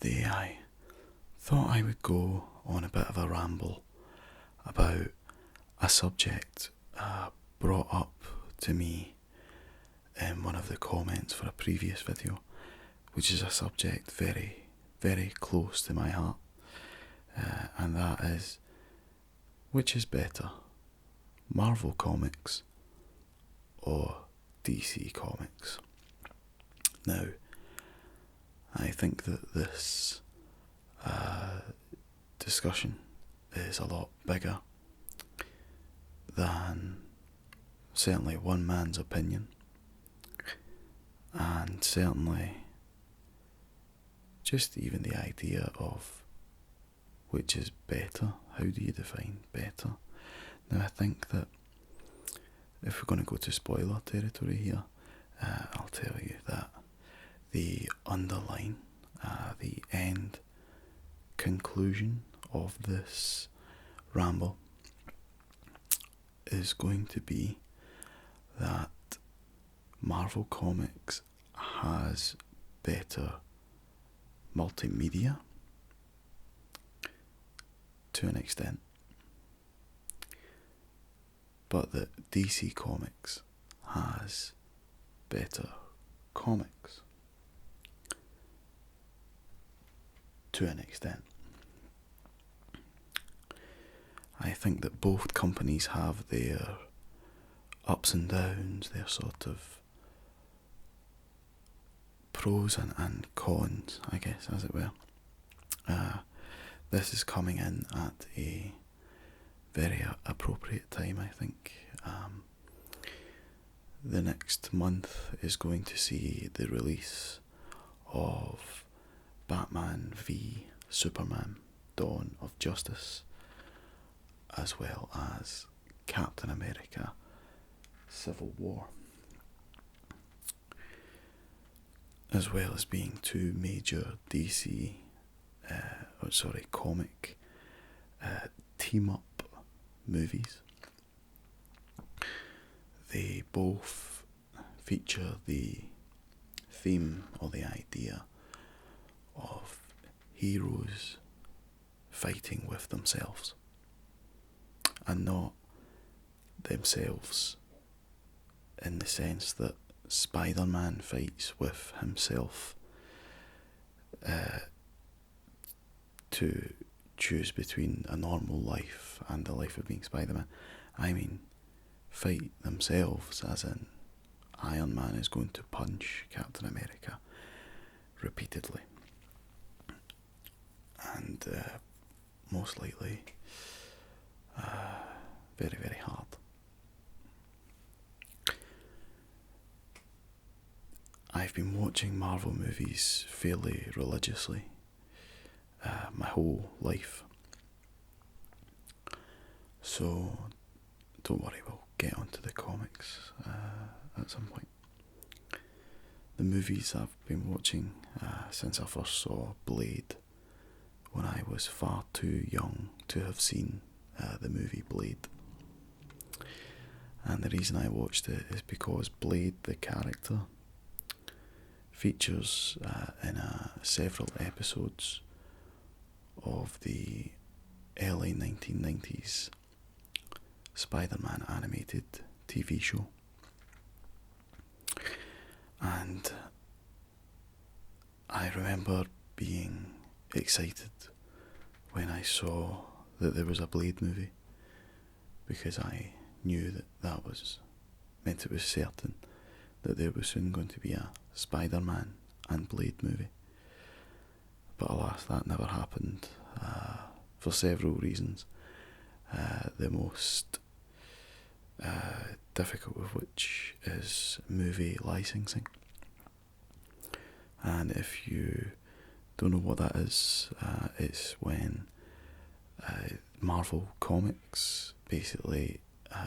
today I thought I would go on a bit of a ramble about a subject brought up to me in one of the comments for a previous video, which is a subject very, very close to my heart, and that is, which is better, Marvel Comics or DC Comics? Now, I think that this discussion is a lot bigger than certainly one man's opinion, and certainly just even the idea of which is better. How do you define better? Now, I think that if we're going to go to spoiler territory here, I'll tell you that the underline, the end conclusion of this ramble is going to be that Marvel Comics has better multimedia to an extent, but that DC Comics has better comics to an extent. I think that both companies have their ups and downs, their sort of pros and cons, I guess, as it were. This is coming in at a very appropriate time, I think. The next month is going to see the release of Batman v Superman: Dawn of Justice, as well as Captain America: Civil War, as well as being two major DC comic team-up movies. They both feature the theme or the idea of heroes fighting with themselves, and not themselves in the sense that Spider-Man fights with himself to choose between a normal life and the life of being Spider-Man. I mean, fight themselves, as in Iron Man is going to punch Captain America repeatedly, and most likely very, very hard. I've been watching Marvel movies fairly religiously my whole life, so don't worry, we'll get onto the comics at some point. The movies I've been watching since I first saw Blade, when I was far too young to have seen the movie Blade. And the reason I watched it is because Blade, the character, features in several episodes of the early 1990s Spider-Man animated TV show. And I remember being excited when I saw that there was a Blade movie, because I knew that meant it was certain that there was soon going to be a Spider-Man and Blade movie. But alas, that never happened, for several reasons, the most difficult of which is movie licensing. And if you don't know what that is, it's when Marvel Comics, basically,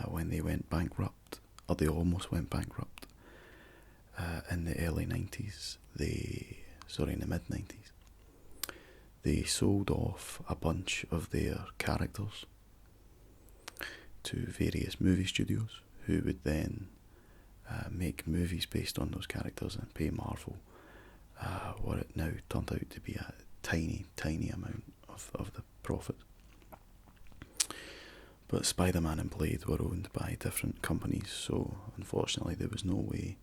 when they went bankrupt, or they almost went bankrupt, in the early 90s, in the mid-90s, they sold off a bunch of their characters to various movie studios, who would then make movies based on those characters and pay Marvel what it now turned out to be a tiny amount of the profit. But Spider-Man and Blade were owned by different companies, so unfortunately there was no way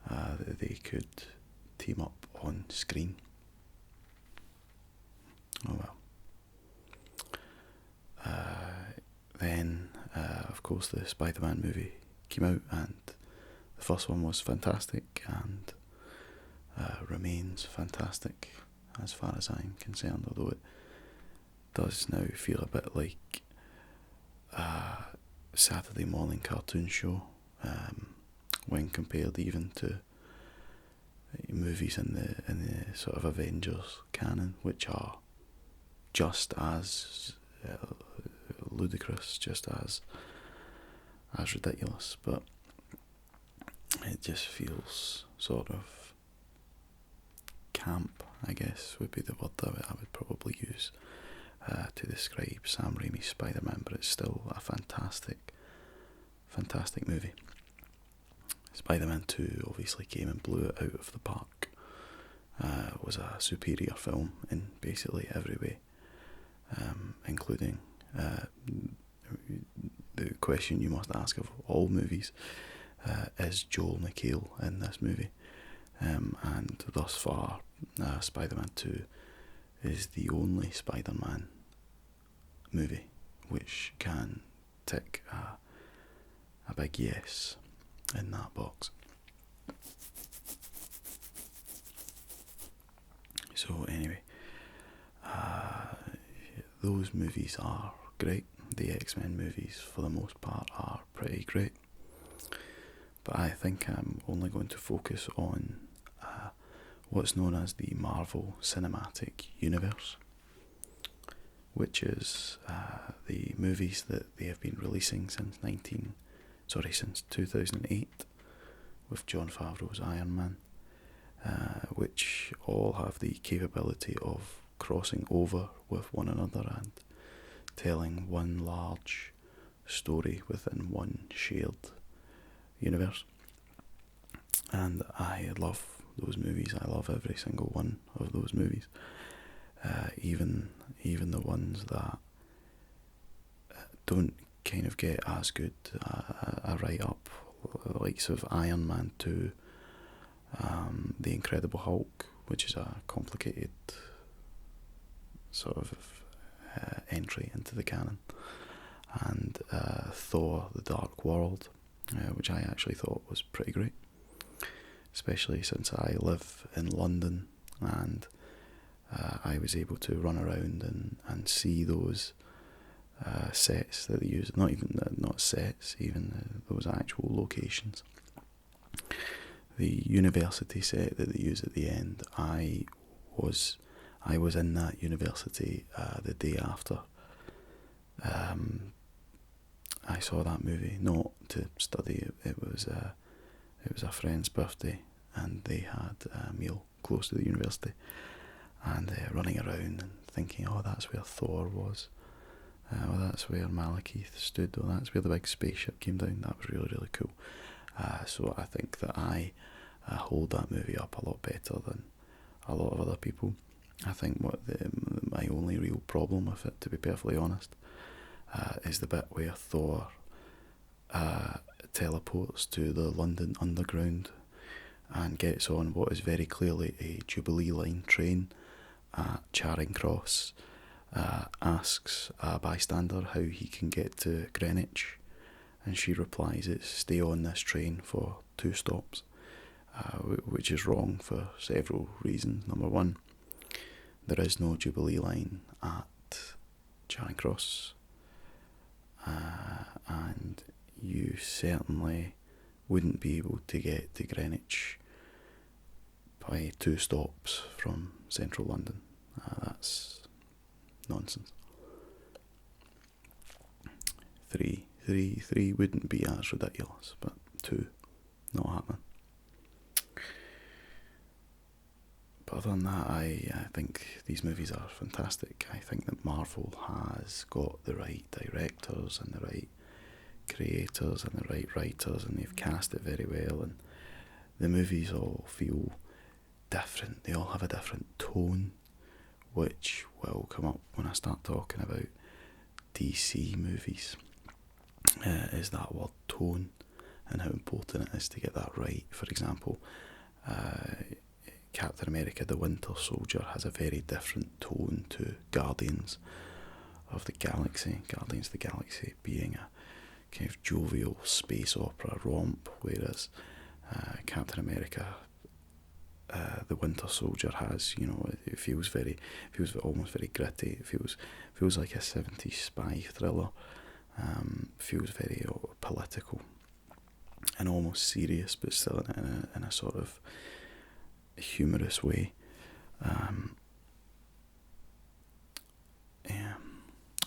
that they could team up on screen. Oh well. Then, of course, the Spider-Man movie came out, and the first one was fantastic, and remains fantastic as far as I'm concerned, although it does now feel a bit like a Saturday morning cartoon show, when compared even to movies in the sort of Avengers canon, which are just as ludicrous, just as ridiculous, but it just feels sort of camp, I guess would be the word that I would probably use to describe Sam Raimi's Spider-Man, but it's still a fantastic movie. Spider-Man 2 obviously came and blew it out of the park. It was a superior film in basically every way, including the question you must ask of all movies, is Joel McHale in this movie? And thus far, Spider-Man 2 is the only Spider-Man movie which can tick a big yes in that box. So anyway, those movies are great. The X-Men movies, for the most part, are pretty great. But I think I'm only going to focus on what's known as the Marvel Cinematic Universe, which is the movies that they have been releasing since 2008, with Jon Favreau's Iron Man, which all have the capability of crossing over with one another and telling one large story within one shared universe. And I love those movies. I love every single one of those movies, even the ones that don't kind of get as good a write-up, the likes of Iron Man 2, The Incredible Hulk, which is a complicated sort of entry into the canon, and Thor: The Dark World, which I actually thought was pretty great, especially since I live in London, and I was able to run around and see those sets that they use, not sets, even those actual locations. The university set that they use at the end, I was in that university the day after I saw that movie, not to study. It was a friend's birthday, and they had a meal close to the university, and running around and thinking, oh, that's where Thor was, oh, that's where Malekith stood, oh, that's where the big spaceship came down. That was really, really cool. So I think that I hold that movie up a lot better than a lot of other people. I think my only real problem with it, to be perfectly honest, is the bit where Thor teleports to the London Underground and gets on what is very clearly a Jubilee Line train at Charing Cross, asks a bystander how he can get to Greenwich, and she replies, it's stay on this train for 2 stops, which is wrong for several reasons. Number one, there is no Jubilee Line at Charing Cross, and you certainly wouldn't be able to get to Greenwich by 2 stops from central London. That's nonsense. Three wouldn't be as ridiculous, but 2, not happening. But other than that, I think these movies are fantastic. I think that Marvel has got the right directors and the right creators and the right writers, and they've cast it very well, and the movies all feel different. They all have a different tone, which will come up when I start talking about DC movies, is that word tone and how important it is to get that right. For example, Captain America the Winter Soldier has a very different tone to Guardians of the Galaxy. Guardians of the Galaxy being a kind of jovial space opera romp, whereas Captain America the Winter Soldier has, it feels almost very gritty. It feels like a 70s spy thriller. Feels very political and almost serious, but still in a sort of humorous way.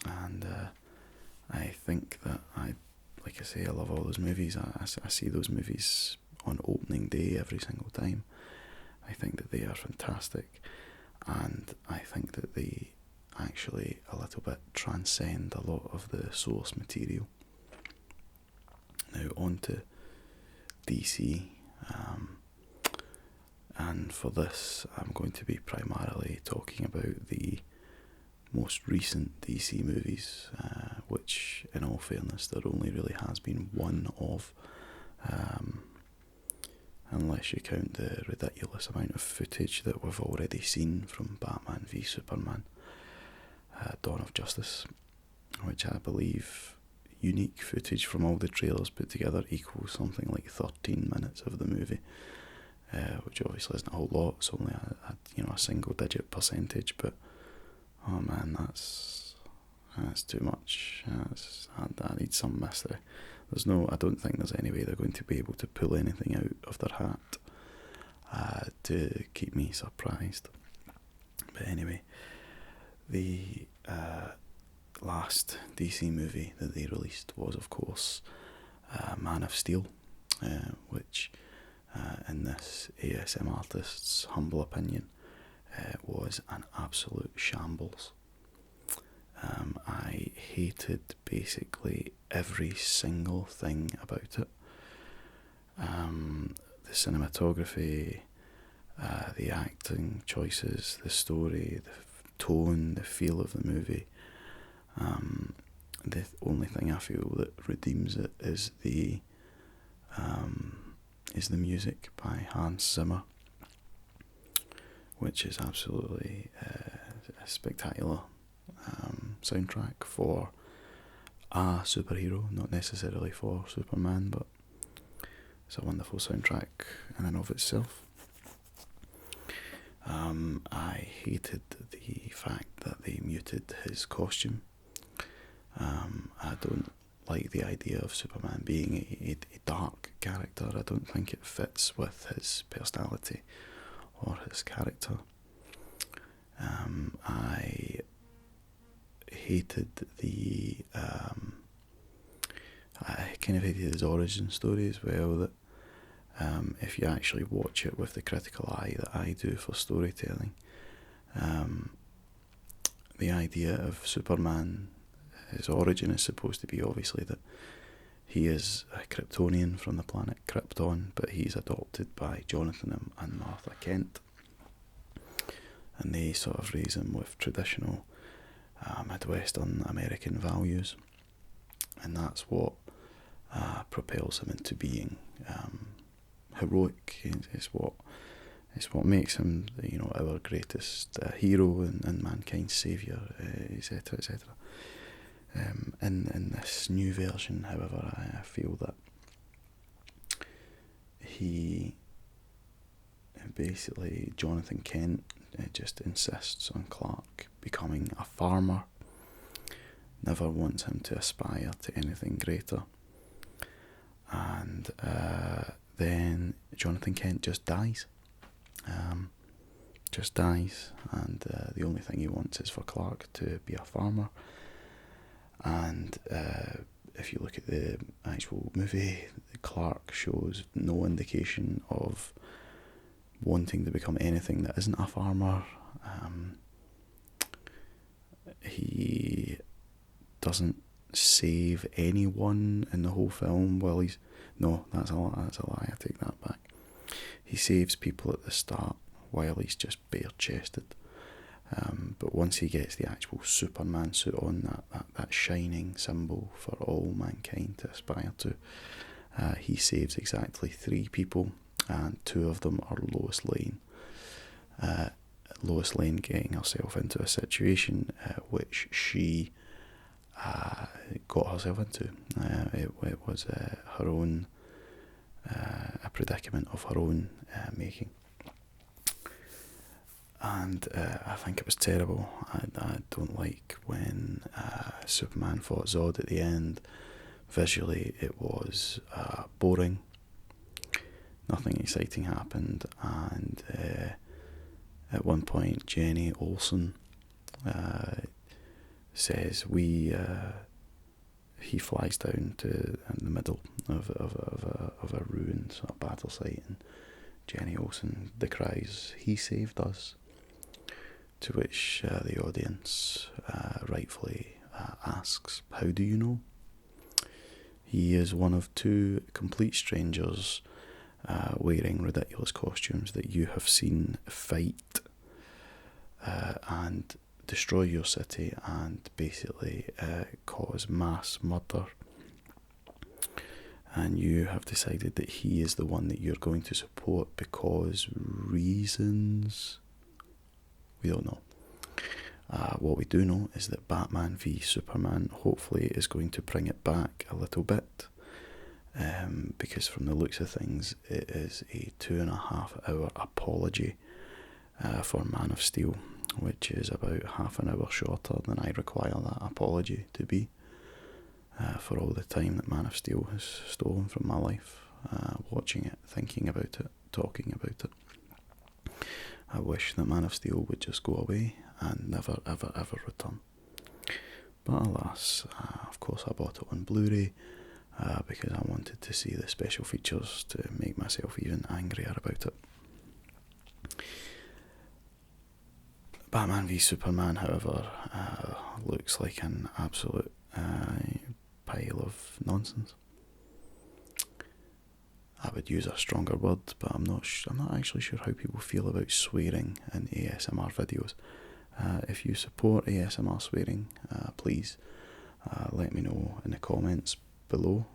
And I think that like I say, I love all those movies. I see those movies on opening day every single time. I think that they are fantastic, and I think that they actually a little bit transcend a lot of the source material. Now on to DC, and for this I'm going to be primarily talking about the most recent DC movies, which in all fairness there only really has been one of, unless you count the ridiculous amount of footage that we've already seen from Batman v Superman, Dawn of Justice, which I believe unique footage from all the trailers put together equals something like 13 minutes of the movie, which obviously isn't a whole lot. It's only a single digit percentage, but oh man, that's too much. I need some mystery. I don't think there's any way they're going to be able to pull anything out of their hat to keep me surprised. But anyway, the last DC movie that they released was, of course, Man of Steel, which, in this ASM artist's humble opinion, was an absolute shambles. I hated basically every single thing about it. The cinematography, the acting choices, the story, the tone, the feel of the movie. The only thing I feel that redeems it is the music by Hans Zimmer, which is absolutely a spectacular soundtrack for a superhero, not necessarily for Superman, but it's a wonderful soundtrack in and of itself. I hated the fact that they muted his costume. I don't like the idea of Superman being a dark character. I don't think it fits with his personality or his character. I hated I kind of hated his origin story as well, that if you actually watch it with the critical eye that I do for storytelling, the idea of Superman, his origin is supposed to be obviously that he is a Kryptonian from the planet Krypton, but he's adopted by Jonathan and Martha Kent, and they sort of raise him with traditional Midwestern American values, and that's what propels him into being heroic. It's what makes him, our greatest hero and mankind's saviour, etc., etc. In this new version, however, I feel that Jonathan Kent just insists on Clark becoming a farmer, never wants him to aspire to anything greater, and then Jonathan Kent just dies. And the only thing he wants is for Clark to be a farmer. And if you look at the actual movie, Clark shows no indication of wanting to become anything that isn't a farmer. He doesn't save anyone in the whole film. No, that's a lie, I take that back. He saves people at the start while he's just bare-chested. But once he gets the actual Superman suit on, that shining symbol for all mankind to aspire to, he saves exactly 3 people, and 2 of them are Lois Lane. Lois Lane getting herself into a situation which she got herself into. It was her own, a predicament of her own making. And I think it was terrible. I don't like when Superman fought Zod at the end. Visually, it was boring. Nothing exciting happened, and at one point, Jenny Olsen says he flies down to in the middle of a ruined sort of battle site, and Jenny Olsen decries, "He saved us." To which the audience rightfully asks, "How do you know?" He is one of 2 complete strangers wearing ridiculous costumes that you have seen fight and destroy your city and basically cause mass murder. And you have decided that he is the one that you're going to support because reasons... We don't know. What we do know is that Batman v Superman hopefully is going to bring it back a little bit, because from the looks of things it is a 2.5 hour apology for Man of Steel, which is about half an hour shorter than I require that apology to be, for all the time that Man of Steel has stolen from my life, watching it, thinking about it, talking about it. I wish that Man of Steel would just go away and never, ever, ever return. But alas, of course I bought it on Blu-ray because I wanted to see the special features to make myself even angrier about it. Batman v Superman, however, looks like an absolute pile of nonsense. I would use a stronger word, but I'm not actually sure how people feel about swearing in ASMR videos. If you support ASMR swearing, please let me know in the comments below,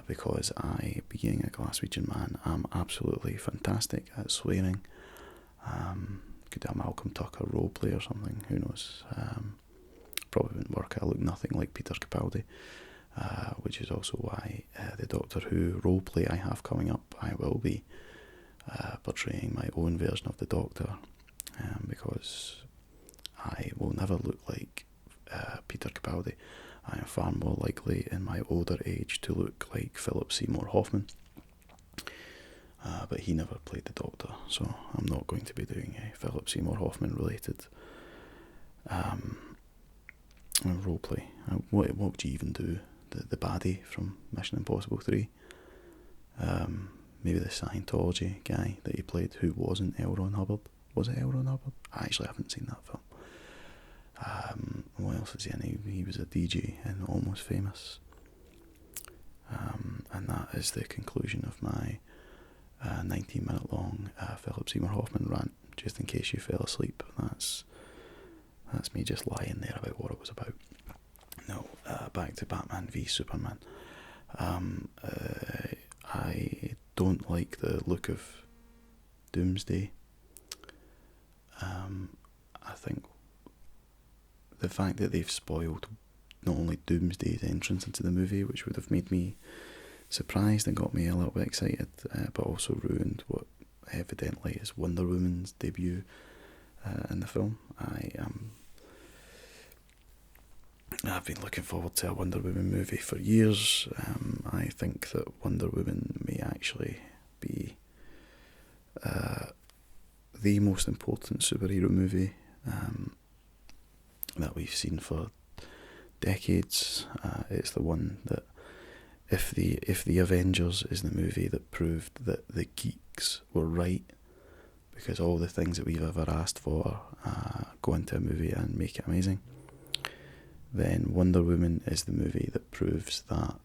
because I, being a Glaswegian man, am absolutely fantastic at swearing. Could do a Malcolm Tucker roleplay or something, who knows. Probably wouldn't work. I look nothing like Peter Capaldi. Which is also why the Doctor Who roleplay I have coming up, I will be portraying my own version of the Doctor, because I will never look like Peter Capaldi. I am far more likely in my older age to look like Philip Seymour Hoffman, but he never played the Doctor, so I'm not going to be doing a Philip Seymour Hoffman related roleplay. What would you even do? The baddie from Mission Impossible 3, maybe the Scientology guy that he played, who wasn't L. Ron Hubbard. Was it L. Ron Hubbard? I actually haven't seen that film. What else is he in? He was a DJ in Almost Famous. And that is the conclusion of my 19-minute long Philip Seymour Hoffman rant, just in case you fell asleep. That's me just lying there about what it was about. No, back to Batman v Superman. I don't like the look of Doomsday. I think the fact that they've spoiled not only Doomsday's entrance into the movie, which would have made me surprised and got me a little bit excited, but also ruined what evidently is Wonder Woman's debut in the film. I've been looking forward to a Wonder Woman movie for years. I think that Wonder Woman may actually be the most important superhero movie that we've seen for decades. It's the one that, if the Avengers is the movie that proved that the geeks were right, because all the things that we've ever asked for go into a movie and make it amazing, then Wonder Woman is the movie that proves that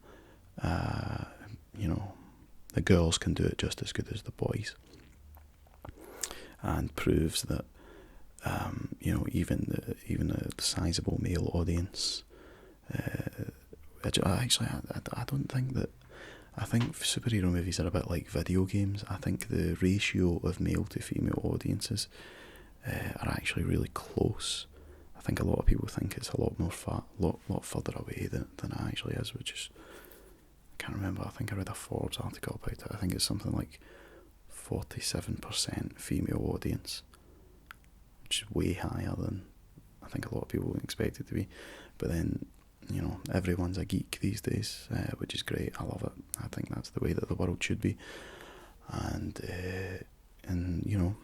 the girls can do it just as good as the boys, and proves that even a sizable male audience. I don't think that. I think superhero movies are a bit like video games. I think the ratio of male to female audiences are actually really close. I think a lot of people think it's a lot lot further away than it actually is, which is, I can't remember. I think I read a Forbes article about it. I think it's something like 47% female audience, which is way higher than I think a lot of people would expect it to be. But then, everyone's a geek these days, which is great. I love it. I think that's the way that the world should be. And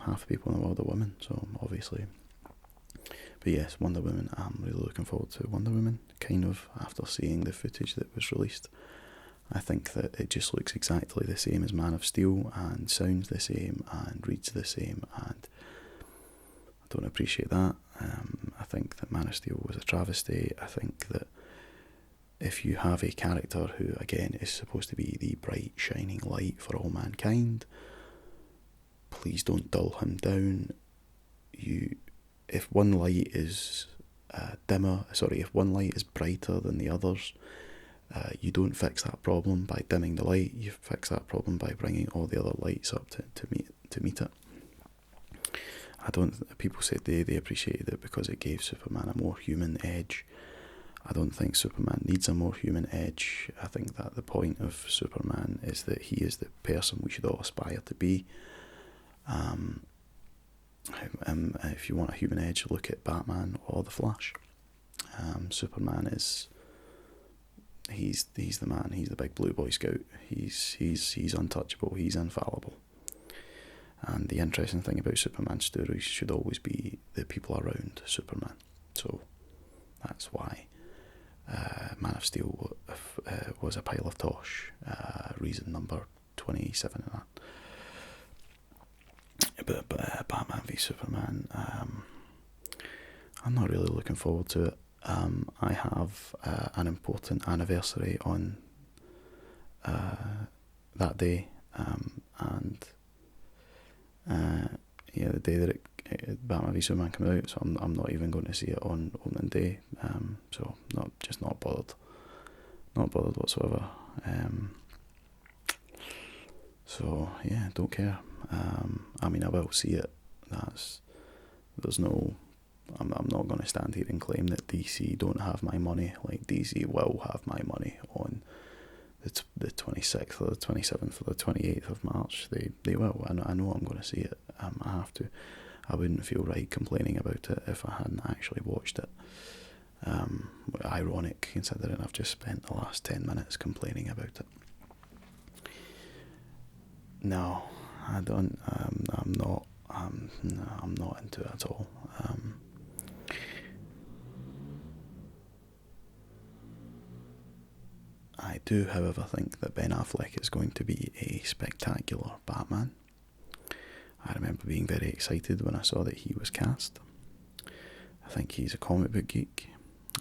half the people in the world are women, so obviously. But yes, Wonder Woman. I'm really looking forward to Wonder Woman. Kind of after seeing the footage that was released, I think that it just looks exactly the same as Man of Steel, and sounds the same, and reads the same, and I don't appreciate that. I think that Man of Steel was a travesty. I think that if you have a character who, again, is supposed to be the bright, shining light for all mankind, please don't dull him down. If one light is if one light is brighter than the others, you don't fix that problem by dimming the light. You fix that problem by bringing all the other lights up to meet it. People said they appreciated it because it gave Superman a more human edge. I don't think Superman needs a more human edge. I think that the point of Superman is that he is the person we should all aspire to be. If you want a human edge, look at Batman or the Flash. Superman is he's the man. He's the big blue Boy Scout. He's untouchable. He's infallible. And the interesting thing about Superman stories should always be the people around Superman. So that's why Man of Steel was a pile of tosh. Reason number 27 in that. But Batman v Superman, I'm not really looking forward to it. I have an important anniversary on that day, and the day that Batman v Superman comes out, so I'm not even going to see it on opening day. So not bothered whatsoever. So yeah, don't care. I will see it. I'm not going to stand here and claim that DC don't have my money. Like, DC will have my money on the 26th or the 27th or the 28th of March. They will. I know I'm going to see it. I have to. I wouldn't feel right complaining about it if I hadn't actually watched it. Ironic, considering I've just spent the last 10 minutes complaining about it. No, I don't. I'm not. I'm not into it at all. I do, however, think that Ben Affleck is going to be a spectacular Batman. I remember being very excited when I saw that he was cast. I think he's a comic book geek.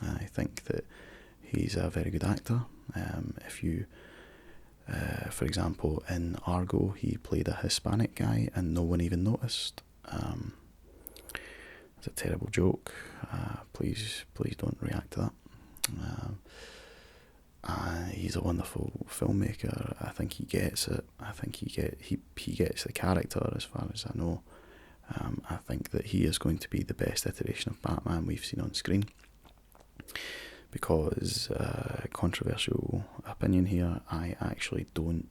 I think that he's a very good actor. For example, in Argo, he played a Hispanic guy and no one even noticed. It's a terrible joke. Please don't react to that. He's a wonderful filmmaker. I think he gets it. I think he gets the character, as far as I know. I think that he is going to be the best iteration of Batman we've seen on screen. Because, controversial opinion here, I actually don't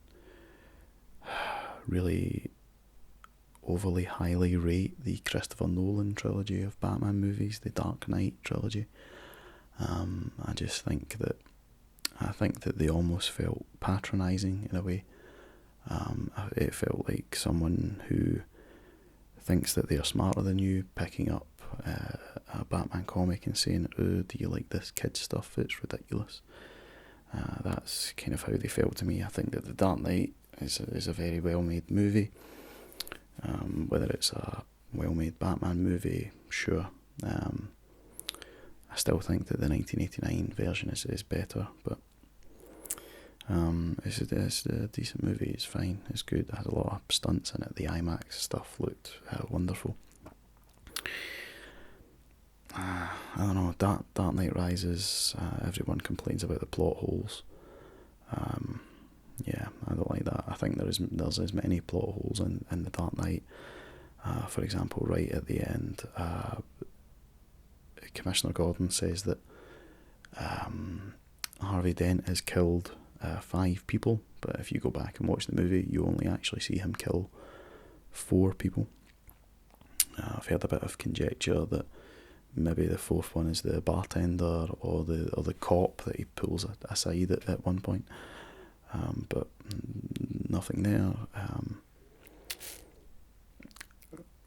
really overly highly rate the Christopher Nolan trilogy of Batman movies, the Dark Knight trilogy. I think that they almost felt patronising in a way. It felt like someone who thinks that they're smarter than you picking up a Batman comic and saying, "Oh, do you like this kid stuff? It's ridiculous." That's kind of how they felt to me. I think that The Dark Knight is a very well-made movie. Whether it's a well-made Batman movie, sure. I still think that the 1989 version is better, but it's a decent movie. It's fine. It's good. It has a lot of stunts in it. The IMAX stuff looked wonderful. I don't know, Dark Knight Rises, everyone complains about the plot holes. Yeah, I don't like that. I think there's as many plot holes in the Dark Knight. For example, right at the end, Commissioner Gordon says that Harvey Dent has killed 5 people, but if you go back and watch the movie, you only actually see him kill 4 people. I've heard a bit of conjecture that maybe the 4th one is the bartender or the cop that he pulls aside at one point, but nothing there.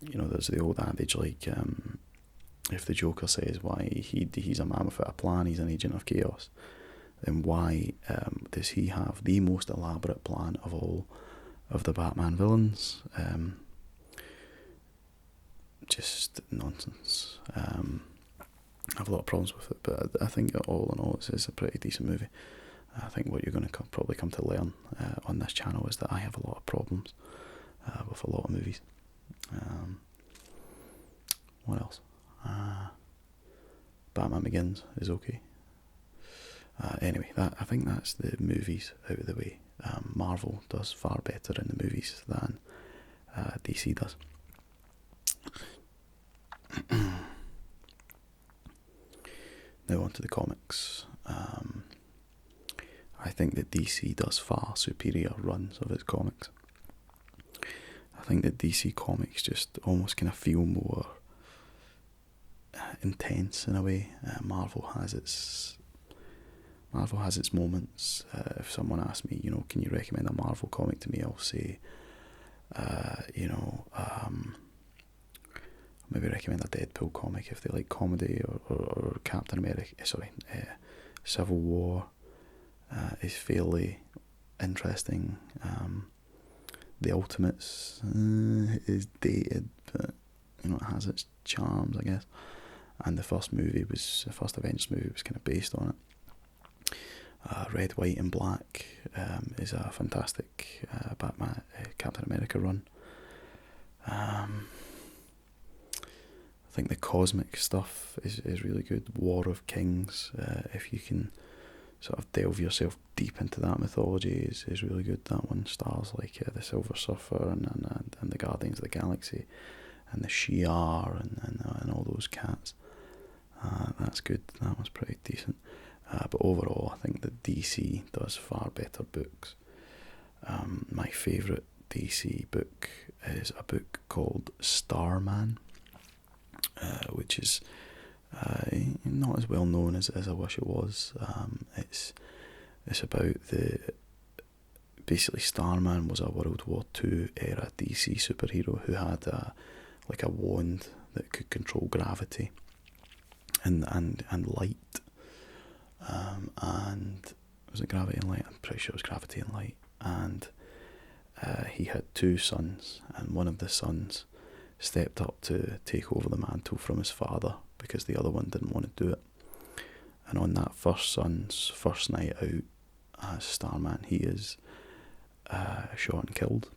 There's the old adage, like, if the Joker says why he's a man without a plan, he's an agent of chaos, then why does he have the most elaborate plan of all of the Batman villains? Just nonsense. I have a lot of problems with it, but I think all in all it's a pretty decent movie. I think what you're going to probably come to learn on this channel is that I have a lot of problems with a lot of movies. What else? Batman Begins is okay. Anyway, I think that's the movies out of the way. Marvel does far better in the movies than DC does. Now on to the comics. I think that DC does far superior runs of its comics. I think that DC comics just almost kind of feel more intense in a way. Marvel has its moments. If someone asks me, can you recommend a Marvel comic to me, I'll say, maybe recommend a Deadpool comic if they like comedy, or Captain America. Civil War is fairly interesting. The Ultimates is dated, but it has its charms, I guess. And the first Avengers movie was kind of based on it. Red, White and Black is a fantastic Batman, Captain America run. I think the cosmic stuff is really good. War of Kings, if you can sort of delve yourself deep into that mythology, is really good. That one stars like the Silver Surfer and the Guardians of the Galaxy and the Shi'ar and all those cats. That's good. That was pretty decent. But overall, I think that DC does far better books. My favourite DC book is a book called Starman, which is not as well known as I wish it was. It's about basically Starman was a World War II era DC superhero who had a wand that could control gravity and light. And was it gravity and light? I'm pretty sure it was gravity and light. And he had 2 sons, and one of the sons stepped up to take over the mantle from his father because the other one didn't want to do it. And on that first son's first night out as Starman, he is shot and killed,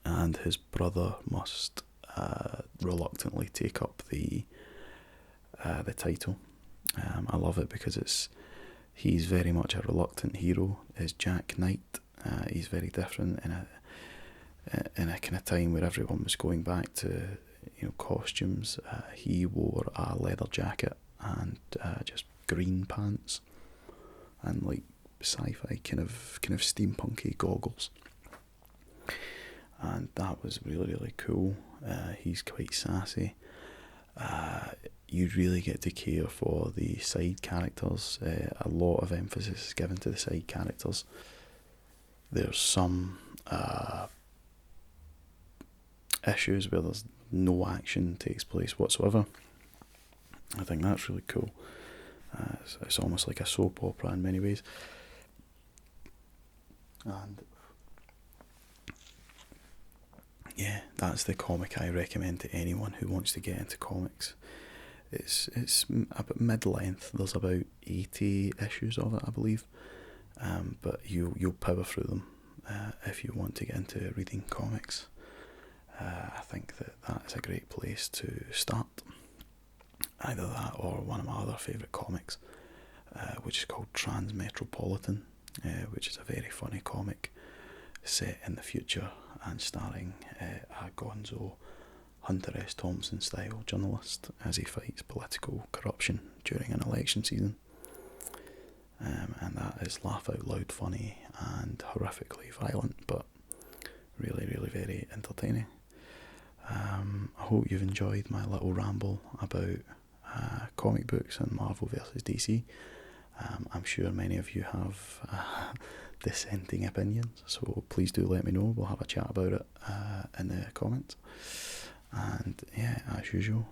and his brother must reluctantly take up the title. I love it because he's very much a reluctant hero. Is Jack Knight. He's very different in a kind of time where everyone was going back to costumes. He wore a leather jacket and just green pants and like sci-fi kind of steampunky goggles, and that was really, really cool. He's quite sassy. You really get to care for the side characters. A lot of emphasis is given to the side characters. There's some issues where there's no action takes place whatsoever. I think that's really cool. It's almost like a soap opera in many ways. And yeah, that's the comic I recommend to anyone who wants to get into comics. It's about mid-length. There's about 80 issues of it, I believe. But you'll power through them if you want to get into reading comics. I think that is a great place to start. either that or one of my other favourite comics, which is called Transmetropolitan, which is a very funny comic set in the future and starring a gonzo Hunter S. Thompson style journalist as he fights political corruption during an election season. And that is laugh out loud funny and horrifically violent, but really, really very entertaining. I hope you've enjoyed my little ramble about comic books and Marvel versus DC. I'm sure many of you have dissenting opinions, so please do let me know. We'll have a chat about it in the comments. And yeah, as usual,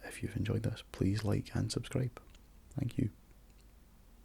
if you've enjoyed this, please like and subscribe. Thank you.